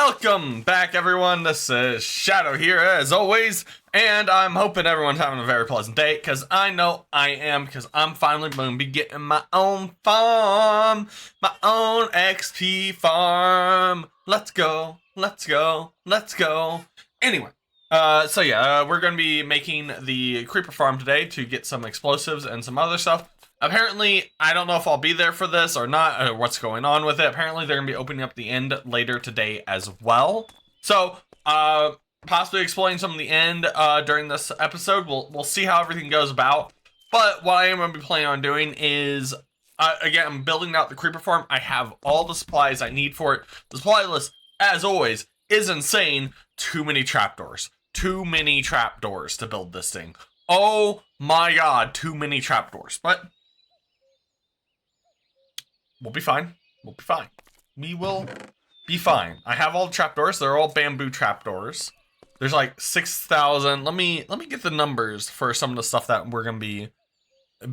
Welcome back, everyone. This is Shadow here, as always, and I'm hoping everyone's having a very pleasant day, because I know I am, because I'm finally going to be getting my own farm, my own XP farm. Let's go, let's go, let's go. Anyway, we're going to be making the creeper farm today to get some explosives and some other stuff. Apparently, I don't know if I'll be there for this or not, or what's going on with it. Apparently, they're going to be opening up the end later today as well. So, possibly exploring some of the end during this episode. We'll see how everything goes about. But what I am going to be planning on doing is, again, I'm building out the creeper farm. I have all the supplies I need for it. The supply list, as always, is insane. Too many trapdoors. Too many trapdoors to build this thing. Oh my god, too many trapdoors. But we'll be fine. We'll be fine. We will be fine. I have all the trapdoors. They're all bamboo trapdoors. There's like 6,000. Let me get the numbers for some of the stuff that we're gonna be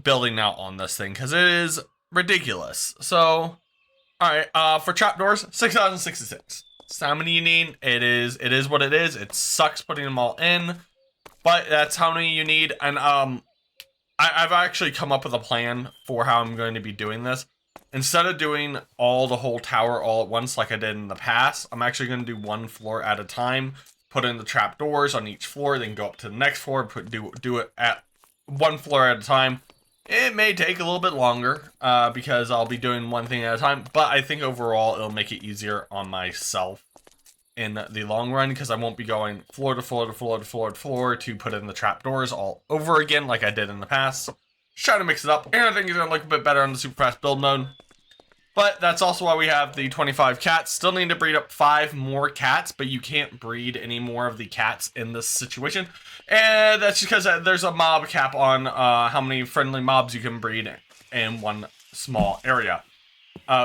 building out on this thing, because it is ridiculous. So, all right. For trapdoors, 6,066. So how many you need? It is what it is. It sucks putting them all in, but that's how many you need. And I've actually come up with a plan for how I'm going to be doing this. Instead of doing the whole tower all at once like I did in the past, I'm actually going to do one floor at a time, put in the trapdoors on each floor, then go up to the next floor, do it at one floor at a time. It may take a little bit longer because I'll be doing one thing at a time, but I think overall it'll make it easier on myself in the long run, because I won't be going floor to floor to floor to floor to floor to put in the trapdoors all over again like I did in the past. So, just try to mix it up, and I think it's going to look a bit better on the super fast build mode. But that's also why we have the 25 cats. Still need to breed up 5 more cats, but you can't breed any more of the cats in this situation. And that's because there's a mob cap on how many friendly mobs you can breed in one small area.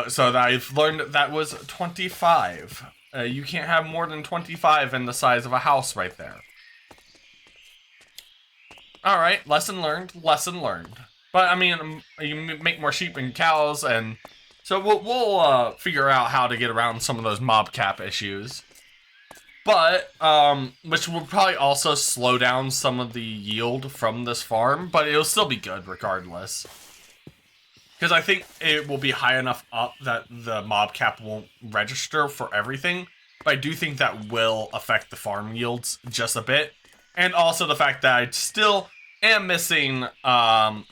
So I've learned that was 25. You can't have more than 25 in the size of a house right there. Alright, lesson learned, lesson learned. But, I mean, you make more sheep and cows, and so we'll figure out how to get around some of those mob cap issues. But, which will probably also slow down some of the yield from this farm, but it'll still be good regardless. Because I think it will be high enough up that the mob cap won't register for everything. But I do think that will affect the farm yields just a bit. And also the fact that I still am missing the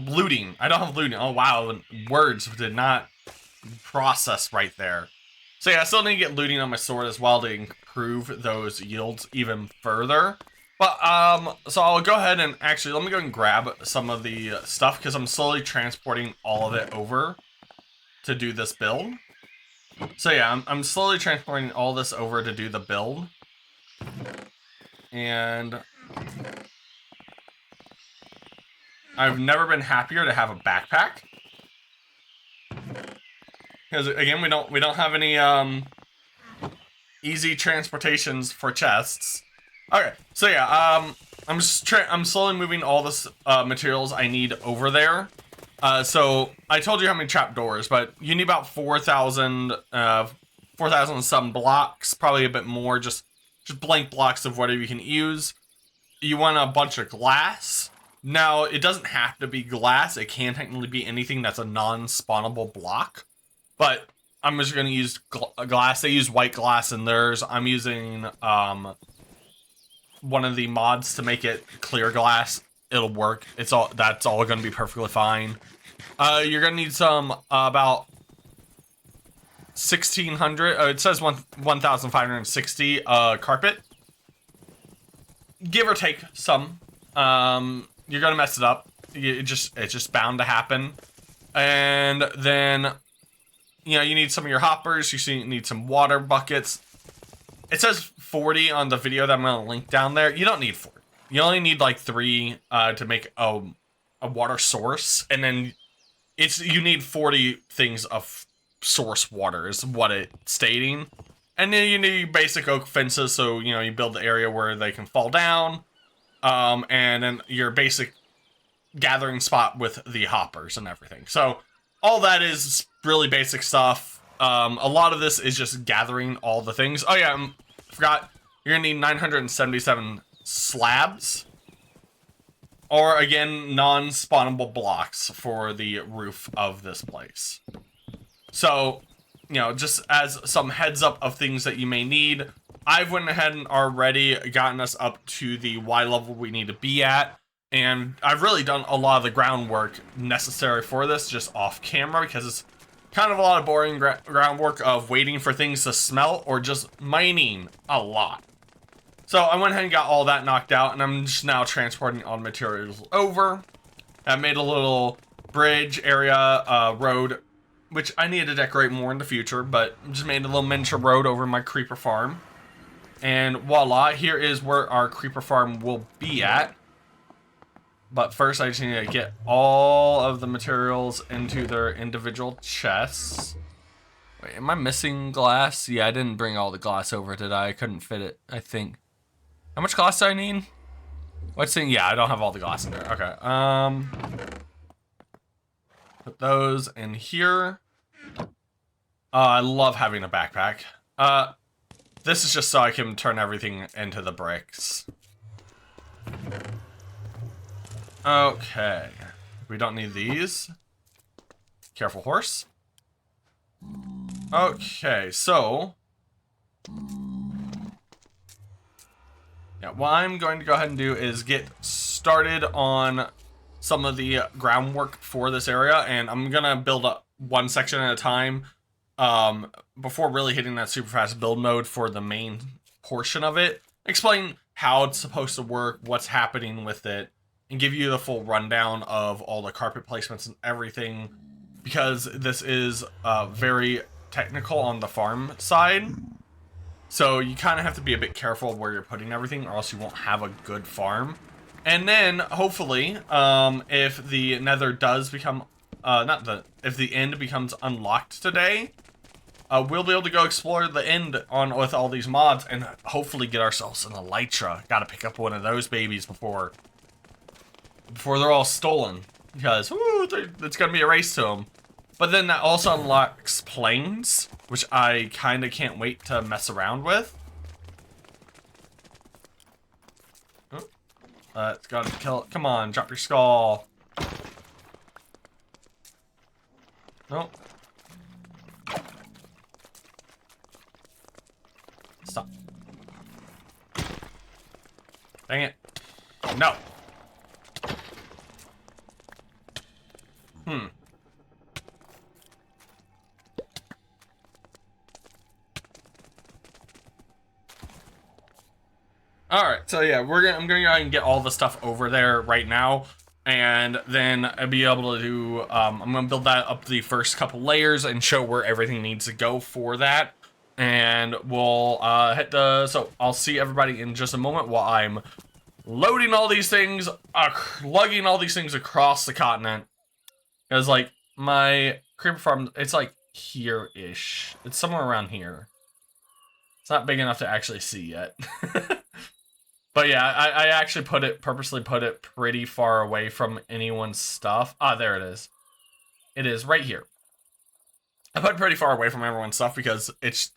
looting. I don't have looting. Oh wow, words did not process right there. So yeah, I still need to get looting on my sword as well to improve those yields even further. But so I'll go ahead and actually let me go and grab some of the stuff, because I'm slowly transporting all of it over to do this build. So yeah, I'm slowly transporting all this over to do the build. And I've never been happier to have a backpack. Because again, we don't have any easy transportations for chests. Okay, so yeah, I'm slowly moving all this materials I need over there. So I told you how many trapdoors, but you need about 4,000 and some blocks, probably a bit more, just blank blocks of whatever you can use. You want a bunch of glass. Now, it doesn't have to be glass. It can technically be anything that's a non-spawnable block. But I'm just going to use glass. They use white glass in theirs. I'm using one of the mods to make it clear glass. It'll work. That's all going to be perfectly fine. You're going to need some about 1,600. It says 1,560 carpet. Give or take some. You're gonna mess it up. It's just bound to happen. And then, you need some of your hoppers. You need some water buckets. It says 40 on the video that I'm gonna link down there. You don't need 40. You only need like 3 to make a water source, and then you need 40 things of source water is what it's stating. And then you need basic oak fences, so you build the area where they can fall down. And then your basic gathering spot with the hoppers and everything. So all that is really basic stuff. A lot of this is just gathering all the things. Oh yeah, forgot. You're gonna need 977 slabs. Or again, non-spawnable blocks for the roof of this place. So, you know, just as some heads up of things that you may need, I've went ahead and already gotten us up to the Y level we need to be at. And I've really done a lot of the groundwork necessary for this just off camera, because it's kind of a lot of boring groundwork of waiting for things to smelt or just mining a lot. So I went ahead and got all that knocked out, and I'm just now transporting all the materials over. I made a little bridge area, road, which I need to decorate more in the future, but just made a little miniature road over my creeper farm. And voila, here is where our creeper farm will be at. But first I just need to get all of the materials into their individual chests. Wait, am I missing glass? Yeah, I didn't bring all the glass over, did I? I couldn't fit it, I think. How much glass do I need? What's saying? Yeah, I don't have all the glass in there. Okay. Put those in here. I love having a backpack. This is just so I can turn everything into the bricks. Okay. We don't need these. Careful, horse. Okay, so yeah, what I'm going to go ahead and do is get started on some of the groundwork for this area, and I'm gonna build up one section at a time before really hitting that super fast build mode for the main portion of it. Explain how it's supposed to work, what's happening with it, and give you the full rundown of all the carpet placements and everything, because this is very technical on the farm side. So you kind of have to be a bit careful of where you're putting everything, or else you won't have a good farm. And then hopefully, if the nether does become, if the end becomes unlocked today, we'll be able to go explore the end on with all these mods and hopefully get ourselves an elytra. Got to pick up one of those babies before they're all stolen, because woo, it's gonna be a race to them. But then that also unlocks planes, which I kind of can't wait to mess around with. It's gotta kill it. Come on, drop your skull. Nope. Stop. Dang it. No. Alright, so yeah, I'm gonna go ahead and get all the stuff over there right now, and then I'll be able to do, I'm gonna build that up the first couple layers and show where everything needs to go for that, and we'll hit the, so I'll see everybody in just a moment while I'm loading all these things, lugging all these things across the continent, because like, my creeper farm, it's like here-ish, it's somewhere around here. It's not big enough to actually see yet. But yeah, I actually purposely put it pretty far away from anyone's stuff. Ah, there it is. It is right here. I put it pretty far away from everyone's stuff because it's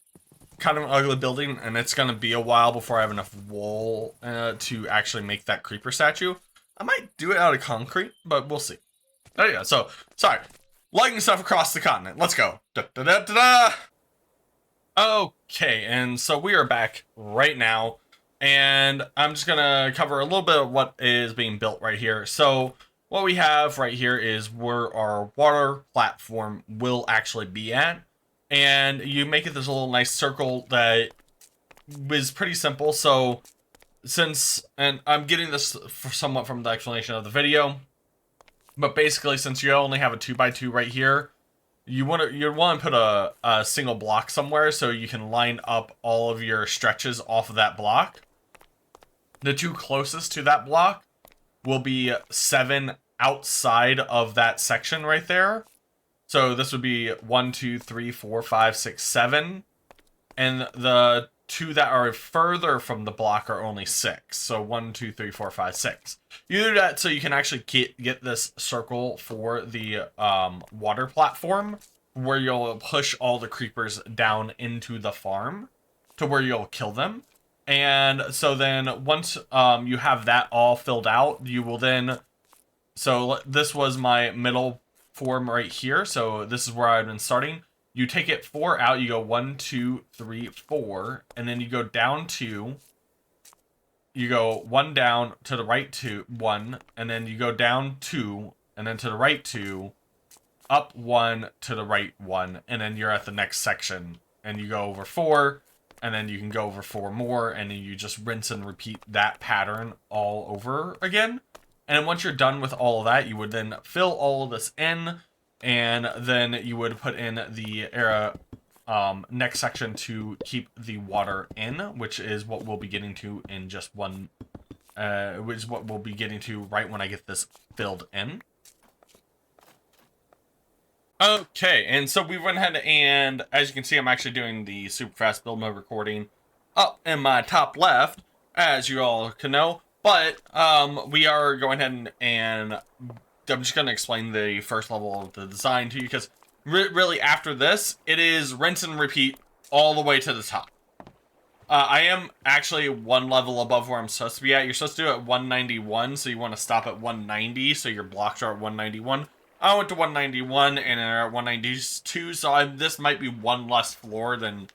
kind of an ugly building, and it's going to be a while before I have enough wool to actually make that creeper statue. I might do it out of concrete, but we'll see. There you go. So, sorry. Lugging stuff across the continent. Let's go. Da, da, da, da, da. Okay, and so we are back right now. And I'm just gonna cover a little bit of what is being built right here. So what we have right here is where our water platform will actually be at. And you make it this little nice circle that is pretty simple. So and I'm getting this somewhat from the explanation of the video, but basically since you only have a 2x2 right here, you want to put a single block somewhere so you can line up all of your stretches off of that block. The two closest to that block will be 7 outside of that section right there. So this would be 1, 2, 3, 4, 5, 6, 7. And the two that are further from the block are only 6. So 1, 2, 3, 4, 5, 6. You do that so you can actually get this circle for the water platform where you'll push all the creepers down into the farm to where you'll kill them. And so then once you have that all filled out, you will then, so this was my middle form right here. So this is where I've been starting. You take it 4 out, you go 1, 2, 3, 4, and then you go down 2. You go 1 down to the right 2, 1, and then you go down 2, and then to the right 2, up 1 to the right 1, and then you're at the next section, and you go over 4, and then you can go over 4 more, and then you just rinse and repeat that pattern all over again. And once you're done with all of that, you would then fill all of this in, and then you would put in the next section to keep the water in, which is what we'll be getting to in just one, which is what we'll be getting to right when I get this filled in. Okay, and so we went ahead and, as you can see, I'm actually doing the super fast build mode recording up in my top left, as you all can know. But we are going ahead and I'm just going to explain the first level of the design to you, because really after this, it is rinse and repeat all the way to the top. I am actually 1 level above where I'm supposed to be at. You're supposed to do it at 191, so you want to stop at 190, so your blocks are at 191. I went to 191 and they're at 192, so this might be 1 less floor than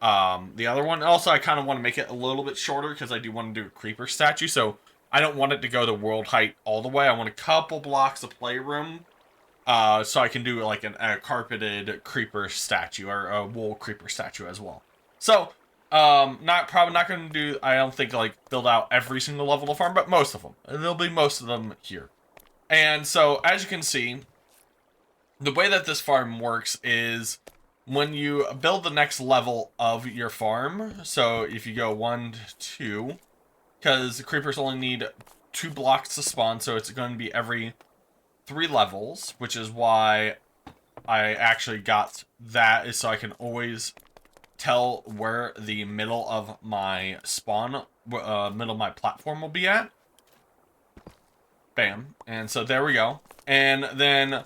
the other one. Also, I kind of want to make it a little bit shorter because I do want to do a creeper statue, so I don't want it to go to world height all the way. I want a couple blocks of playroom, so I can do like a carpeted creeper statue or a wool creeper statue as well. So, probably not going to do, I don't think, like, build out every single level of farm, but most of them. There'll be most of them here. And so, as you can see, the way that this farm works is when you build the next level of your farm, so if you go 1, 2, because the creepers only need 2 blocks to spawn, so it's going to be every 3 levels, which is why I actually got that, is so I can always tell where the middle of my spawn, middle of my platform will be at. Bam. And so there we go. And then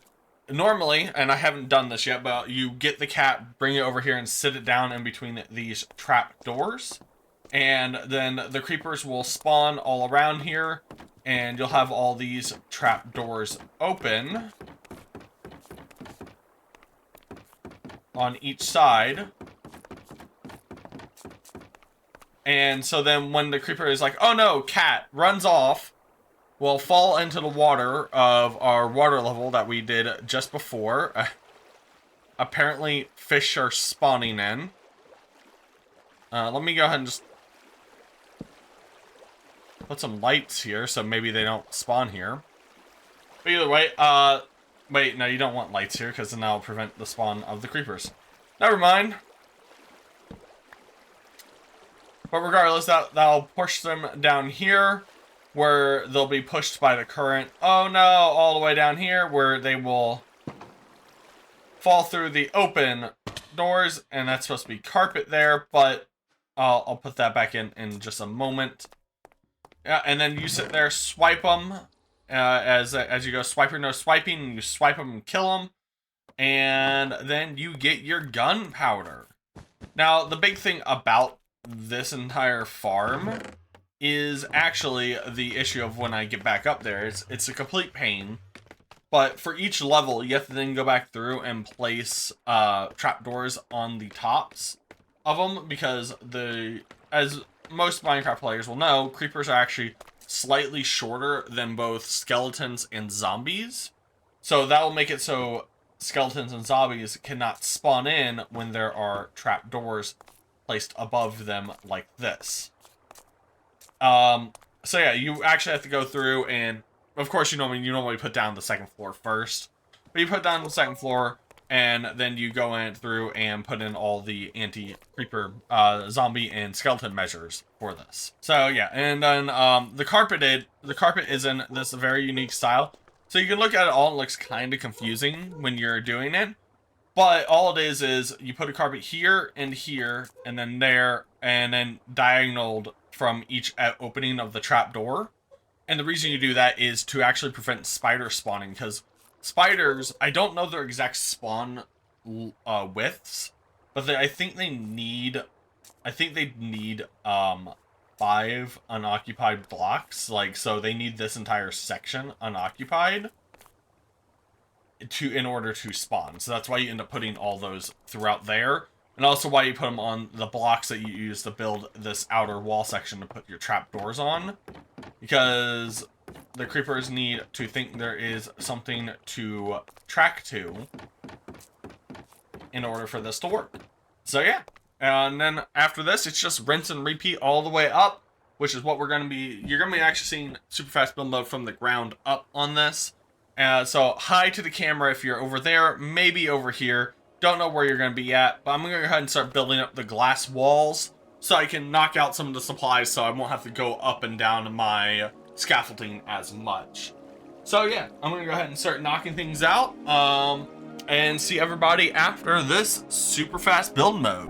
normally, and I haven't done this yet, but you get the cat, bring it over here and sit it down in between these trap doors. And then the creepers will spawn all around here, and you'll have all these trap doors open on each side. And so then when the creeper is like, oh no, cat, runs off, will fall into the water of our water level that we did just before. Apparently, fish are spawning in. Let me go ahead and just put some lights here, so maybe they don't spawn here. But either way, wait, no, you don't want lights here, because then that'll prevent the spawn of the creepers. Never mind. But regardless, that'll push them down here, where they'll be pushed by the current. Oh no, all the way down here, where they will fall through the open doors, and that's supposed to be carpet there, but I'll put that back in just a moment. Yeah, and then you sit there, swipe them, as you go swipe or no swiping, and you swipe them and kill them, and then you get your gunpowder. Now, the big thing about this entire farm is actually the issue of when I get back up there. It's a complete pain, but for each level, you have to then go back through and place trapdoors on the tops of them, because as most Minecraft players will know, creepers are actually slightly shorter than both skeletons and zombies. So that will make it so skeletons and zombies cannot spawn in when there are trapdoors placed above them like this. So yeah, you actually have to go through, and of course you normally put down the second floor first, but you put down the second floor, and then you go in through and put in all the anti-creeper, zombie and skeleton measures for this. So yeah, and then the carpet is in this very unique style. So you can look at it all, it looks kind of confusing when you're doing it. But all it is you put a carpet here, and then there, and then diagonaled from each opening of the trapdoor. And the reason you do that is to actually prevent spider spawning, because spiders, I don't know their exact spawn widths, but I think they need 5 unoccupied blocks. Like, so they need this entire section unoccupied in order to spawn. So that's why you end up putting all those throughout there, and also why you put them on the blocks that you use to build this outer wall section to put your trapdoors on, because the creepers need to think there is something to track to in order for this to work. So yeah, and then after this, it's just rinse and repeat all the way up, which is what you're going to be actually seeing super fast build mode from the ground up on this. So hi to the camera if you're over there, maybe over here. Don't know where you're going to be at, but I'm going to go ahead and start building up the glass walls so I can knock out some of the supplies so I won't have to go up and down my scaffolding as much. So yeah, I'm going to go ahead and start knocking things out and see everybody after this super fast build mode.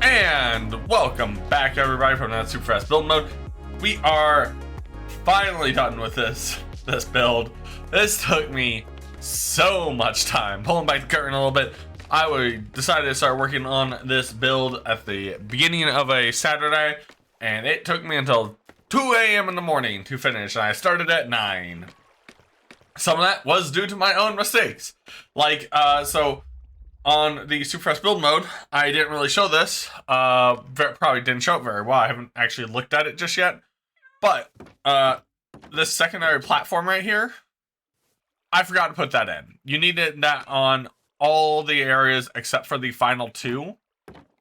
And welcome back, everybody, from that super fast build mode. We are finally done with this build. This took me so much time. Pulling back the curtain a little bit, I decided to start working on this build at the beginning of a Saturday, and it took me until 2 a.m. in the morning to finish, and I started at 9. Some of that was due to my own mistakes. Like, so on the super fast build mode, I didn't really show this. Probably didn't show it very well. I haven't actually looked at it just yet. But this secondary platform right here, I forgot to put that in. You needed that on all the areas except for the final 2.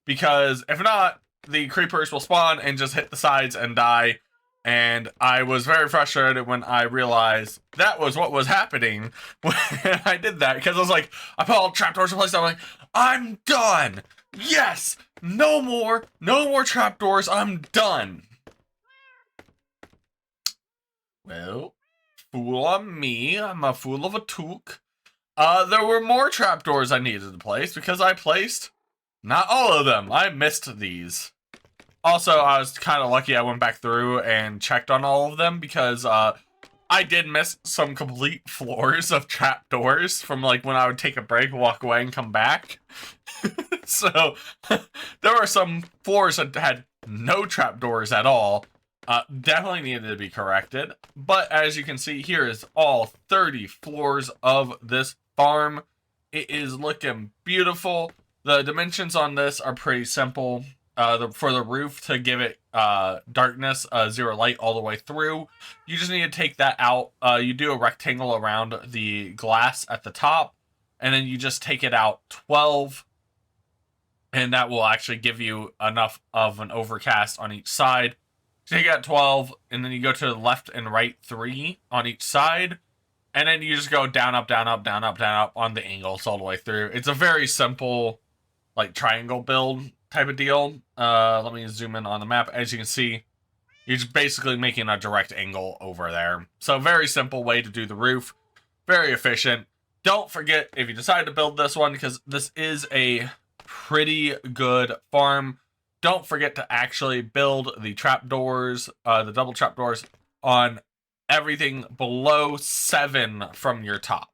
Because if not, the creepers will spawn and just hit the sides and die. And I was very frustrated when I realized that was what was happening when I did that. Because I was like, I put all the trapdoors in place. I'm like, I'm done. Yes, no more trapdoors. I'm done. Well, fool on me. I'm a fool of a took. There were more trapdoors I needed to place because I placed not all of them. I missed these. Also, I was kind of lucky I went back through and checked on all of them because I did miss some complete floors of trapdoors from like when I would take a break, walk away, and come back. So there were some floors that had no trapdoors at all. Definitely needed to be corrected. But as you can see, here is all 30 floors of this farm. It is looking beautiful. The dimensions on this are pretty simple. For the roof to give it darkness, 0 light all the way through, you just need to take that out. You do a rectangle around the glass at the top, and then you just take it out 12, and that will actually give you enough of an overcast on each side. Take out 12, and then you go to the left and right 3 on each side, and then you just go down, up, down, up, down, up, down, up on the angles all the way through. It's a very simple, like, triangle build type of deal. Let me zoom in on the map. As you can see, you're just basically making a direct angle over there. So very simple way to do the roof. Very efficient. Don't forget, if you decide to build this one, because this is a pretty good farm, don't forget to actually build the trapdoors, the double trapdoors on everything below 7 from your top.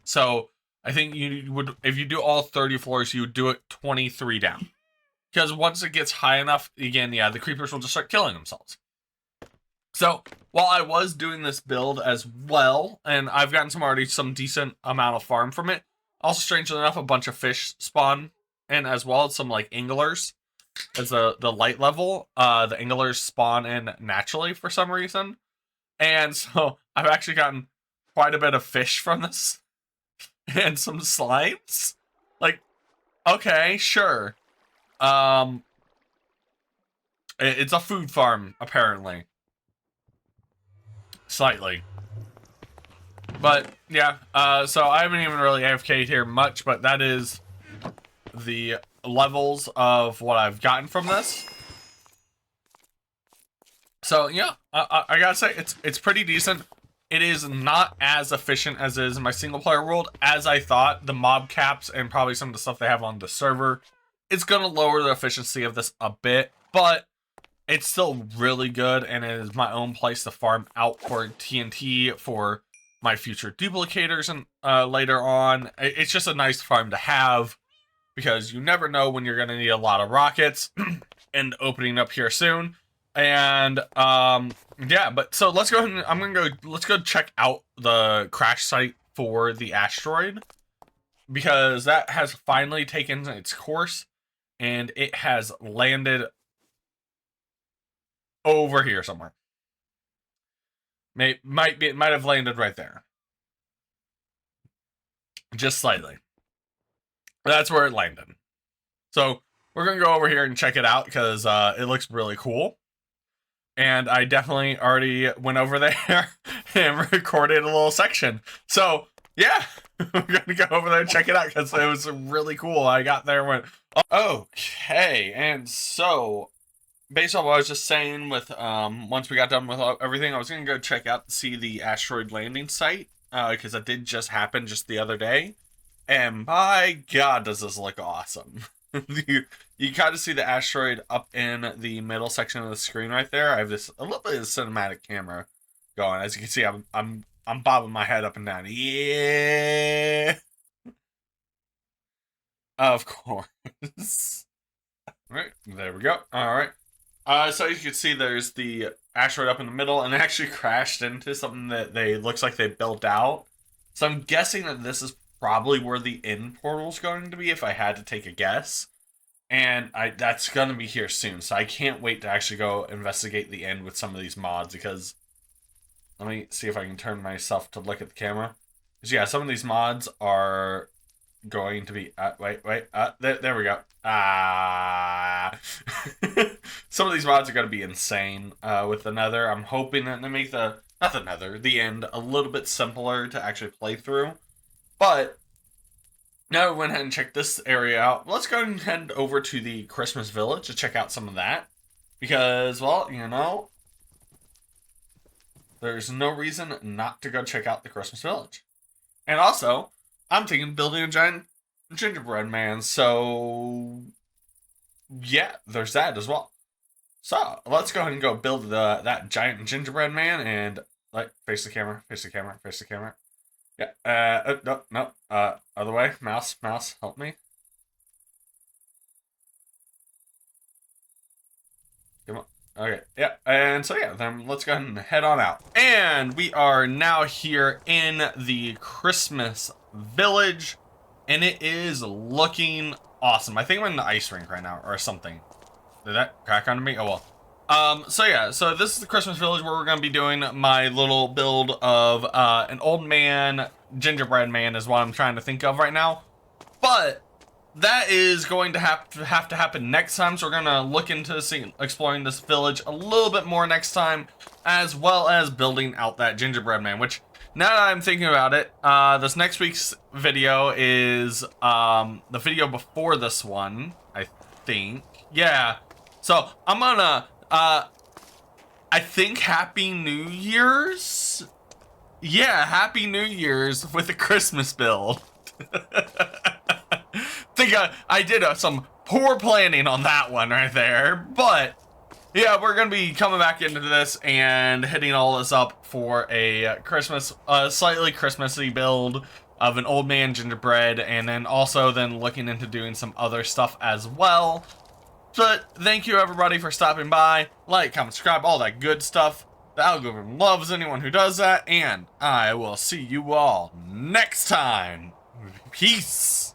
So I think you would, if you do all 30 floors, you would do it 23 down. Because once it gets high enough, again, yeah, the creepers will just start killing themselves. So while I was doing this build as well, and I've gotten some decent amount of farm from it, also strangely enough, a bunch of fish spawn, and as well as some like anglers. As the light level, the anglers spawn in naturally for some reason. And so I've actually gotten quite a bit of fish from this. And some slimes. Like, okay, sure. It's a food farm, apparently. Slightly. But, yeah, so I haven't even really AFK'd here much, but that is the levels of what I've gotten from this. So, yeah, I gotta say, it's pretty decent. It is not as efficient as it is in my single-player world, as I thought. The mob caps and probably some of the stuff they have on the server, it's gonna lower the efficiency of this a bit, but it's still really good, and it is my own place to farm out for TNT for my future duplicators and later on. It's just a nice farm to have, because you never know when you're gonna need a lot of rockets, and opening up here soon. And yeah, but so let's go ahead and let's go check out the crash site for the asteroid, because that has finally taken its course and it has landed over here somewhere. It might have landed right there. Just slightly. That's where it landed. So we're gonna go over here and check it out, because it looks really cool. And I definitely already went over there and recorded a little section. So, yeah, I'm going to go over there and check it out, because it was really cool. I got there and went, oh, okay. And so, based on what I was just saying with, once we got done with everything, I was going to go check out to see the asteroid landing site, because that did just happen just the other day. And by God, does this look awesome. You kind of see the asteroid up in the middle section of the screen right there. I have a little bit of cinematic camera going. As you can see, I'm bobbing my head up and down. Yeah, of course. All right, there we go. All right. So you can see there's the asteroid up in the middle, and it actually crashed into something that looks like they built out. So I'm guessing that this is probably where the end portal is going to be, if I had to take a guess. And that's going to be here soon, so I can't wait to actually go investigate the end with some of these mods, because let me see if I can turn myself to look at the camera. Because, yeah, some of these mods are going to be... there we go. Some of these mods are going to be insane with the Nether. I'm hoping that they make the end a little bit simpler to actually play through. But now we went ahead and checked this area out. Let's go and head over to the Christmas Village to check out some of that. Because, well, you know, there's no reason not to go check out the Christmas Village. And also, I'm thinking of building a giant gingerbread man. So, yeah, there's that as well. So, let's go ahead and go build that giant gingerbread man. And Like, face the camera, face the camera, face the camera. Yeah, no, no, other way. Mouse, help me. Come on. Okay, yeah, and so yeah, then let's go ahead and head on out. And we are now here in the Christmas village, and it is looking awesome. I think I'm in the ice rink right now, or something. Did that crack onto me? Oh well. So yeah, so this is the Christmas village where we're gonna be doing my little build of an old man, gingerbread man is what I'm trying to think of right now. But that is going to have to happen next time, so we're gonna look into exploring this village a little bit more next time, as well as building out that gingerbread man, which now that I'm thinking about it, this next week's video is the video before this one, I think. Yeah. So I'm gonna I think Happy New Year's? Yeah, Happy New Year's with a Christmas build. Think I did some poor planning on that one right there, but yeah, we're gonna be coming back into this and hitting all this up for a Christmas, slightly Christmassy build of an old man gingerbread, and then also then looking into doing some other stuff as well. But thank you everybody for stopping by. Like, comment, subscribe, all that good stuff. The algorithm loves anyone who does that, and I will see you all next time. Peace.